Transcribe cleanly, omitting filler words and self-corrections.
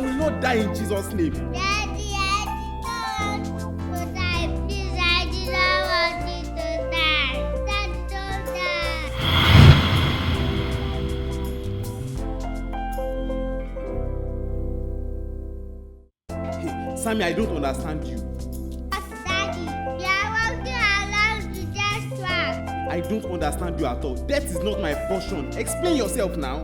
will not die in Jesus' name. Daddy, I don't. But I didn't want it to die. Daddy, don't die. Hey, Sammy, I don't understand you. But Daddy, we are walking along to just track. I don't understand you at all. That is not my portion. Explain yourself now.